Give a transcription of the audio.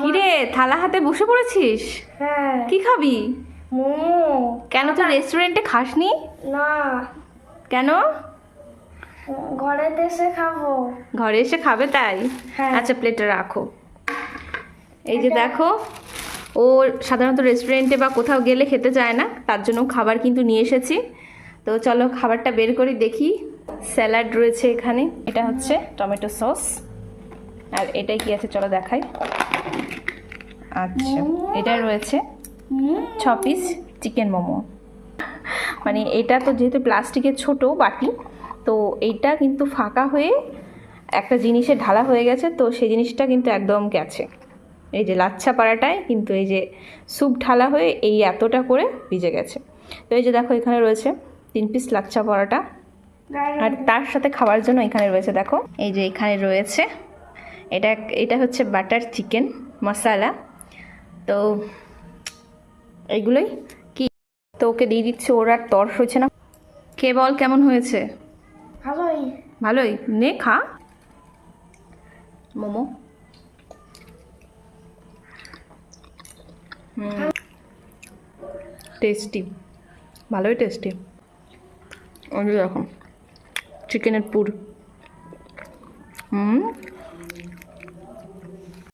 কিরে থালা হাতে বসে পড়েছিস? হ্যাঁ। কি খাবি? মোমো। কেন তুই রেস্টুরেন্টে খাসনি? না, কেন? ঘরে এসে খাবো। ঘরে এসে খাবে তাই? হ্যাঁ। আচ্ছা প্লেটে রাখো। এই যে দেখো, ও সাধারণত রেস্টুরেন্টে বা কোথাও গেলে খেতে চায় না, তার জন্য খাবার কিন্তু নিয়ে এসেছি। তো চলো খাবারটা বের করে দেখি। স্যালাড রয়েছে এখানে, এটা হচ্ছে টমেটো সস, আর এটাই কি আছে চলো দেখাই। আচ্ছা, এটা রয়েছে 6 পিস চিকেন মোমো। মানে এটা তো যেহেতু প্লাস্টিকের ছোট বাটি, তো এইটা কিন্তু ফাঁকা হয়ে একটা জিনিসে ঢালা হয়ে গেছে, তো সেই জিনিসটা কিন্তু একদম গেছে। এই যে লাচ্ছা পাড়াটায় কিন্তু এই যে স্যুপ ঢালা হয়ে এই এতটা করে ভিজে গেছে। তো এই যে দেখো এখানে রয়েছে 3 পিস লাচ্ছা পরোটা, আর তার সাথে খাওয়ার জন্য এখানে রয়েছে দেখো, এই যে এখানে রয়েছে এটা এটা হচ্ছে বাটার চিকেন মশলা। তো এইগুলোই কি, তো ওকে দিয়ে দিচ্ছে, ওর আর তর্স হচ্ছে না। কে বল কেমন হয়েছে? ভালোই। ভালোই, নে খা মোমো। টেস্টি, ভালোই টেস্টি। ওই যে দেখো চিকেনের পুর,